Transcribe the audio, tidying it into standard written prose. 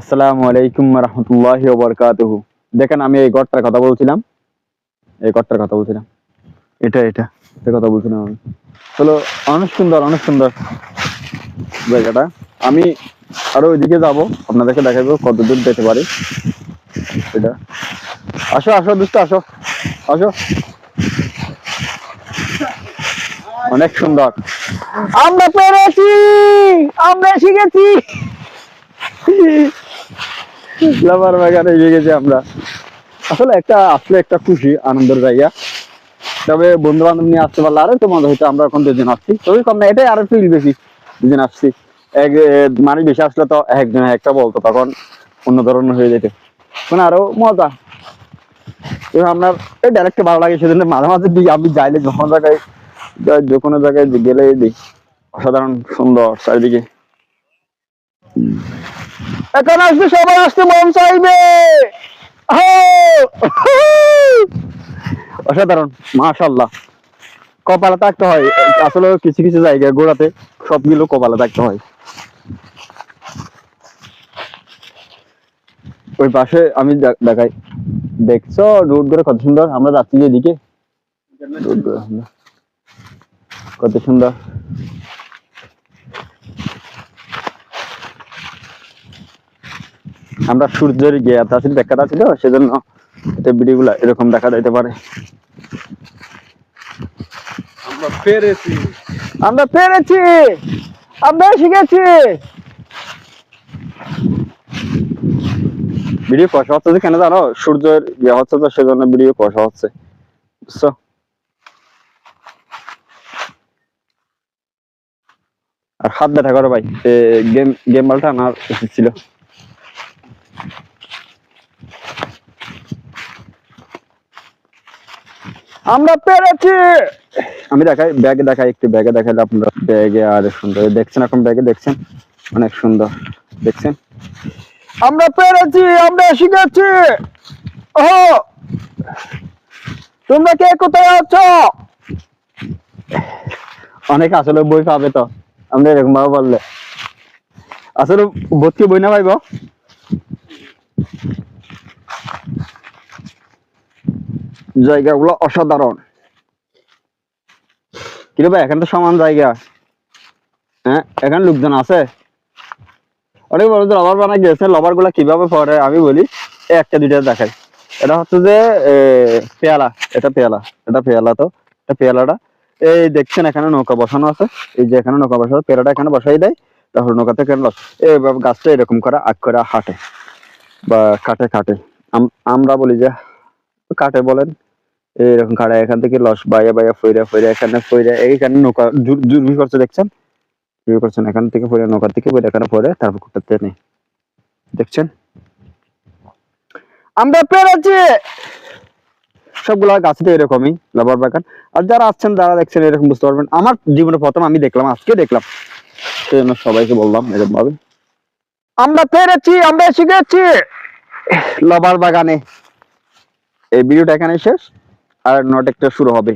আসসালামু আলাইকুম রহমতুল্লাহি ওয়া বারাকাতুহু। দেখেন আমি এই ঘরটার কথা বলছিলাম, এটা এটা এটা কথা বলছিলাম আমি। হলো অনেক সুন্দর জায়গাটা। আমি আরো ওইদিকে যাব, আপনাদেরকে দেখাবো কত দূর যেতে পারি। এটা আসো আসো দুষ্ট আসো আসো, অনেক সুন্দর। আমরা পেরেছি, আমরা শিখেছি, লাভার বাগানে শিখেছি আমরা। আসলে আসলে একটা খুশি আনন্দের জায়গা। তবে বন্ধু বান্ধব নিয়ে আসতে পারলে আরো তো মজা হইতো। আমরা এখন দুজন আসছি, তবে কম না, এটাই আরো ফিল বেশি। দুজন আসছি, এক মানুষ বেশি আসলে তো একজন একটা বলতো, তখন অন্য ধরনের হয়ে যেত, এখন আরো মজা। আপনার এই ডাইরেক্ট ভালো লাগে, সেজন্য মাঝে মাঝে দিই আমি যাইলে, যখন জায়গায় যে কোনো জায়গায় গেলে দিই। অসাধারণ সুন্দর চারিদিকে। এখন আসবে, সবাই আসতে মন চাইবে। অসাধারণ, মাশাআল্লাহ। কপালে থাকতে হয় আসলে, কিছু কিছু জায়গায় ঘোরাতে সবগুলো কপালে থাকতে হয়। ওই পাশে আমি দেখাই, দেখছো রোড করে কত সুন্দর। আমরা যাচ্ছি যেদিকে, কত সুন্দর। আমরা সূর্যের গিয়াতে আছি, দেখাটা ছিল, সেজন্য ভিডিও গুলা এরকম দেখা যাইতে পারে। আমরা পেরেছি, আমরা শিখেছি। ভিডিও কষা হচ্ছে কেন জানো? সূর্যের ইয়ে হচ্ছে তো, সেজন্য ভিডিও কষা হচ্ছে, বুঝছো? আর হাত ব্যথা করো ভাই, গেম বলটা আমার উচিত ছিল। আমরা পেরেছি। আমি দেখাই, ব্যাগে দেখাই, একটু ব্যাগে দেখাইলে আপনারা, ব্যাগে আর সুন্দর দেখছেন, এখন ব্যাগে দেখছেন, অনেক সুন্দর দেখছেন। আমরা পেরেছি, আমরা শিখেছি। ও তোমরা কে কোথায় আছো? অনেকে আসলে বই পাবে তো, আমরা এরকম ভাবে বললে আসলে ভর্তি বই না পাইব। জায়গাগুলো অসাধারণ। কিন্তু ভাই এখানে তো সমান জায়গা, হ্যাঁ এখানে লোকজন আছে। অনেক বড় লবার বানাই গেছে, লবার গুলা কিভাবে পরে আমি বলি, একটা দুইটা দেখাই। এটা হচ্ছে যে পেয়ালা, এটা পেয়ালা, এটা পেয়ালা। তো এটা পেয়ালাটা, এই দেখছেন এখানে নৌকা বসানো আছে। এই যে এখানে নৌকা বসানো, পেয়ালাটা এখানে বসাই দেয়, তারপর নৌকা থেকে এইভাবে গাছটা এরকম করে আগ করে হাঁটে বা কাটে কাটে। আমরা বলি যে কাটে বলেন, এইরকম কাটে। এখান থেকে লস বাইয়া বাইয়া ফইরা ফইরা এখানে ফইরা, এইখানে নৌকা জুরবি করছে, দেখছেন জুরবি করছেন, এখান থেকে ফইরা নৌকা থেকে ফইরা এখানে পরে তারপর করতে নেই, দেখছেন। আমরা পেরেছি। সবগুলা গাছে এরকমই লাভার বাগান। আর যারা আসছেন, যারা দেখছেন, এরকম বুঝতে পারবেন। আমার জীবনে প্রথম আমি দেখলাম, আজকে দেখলাম, সেজন্য সবাইকে বললাম এরকম ভাবে। আমরা পেরেছি, আমরা শিখেছি লাভার বাগানে। এই ভিডিওটা এখানে শেষ, আর নট একটা শুরু হবে।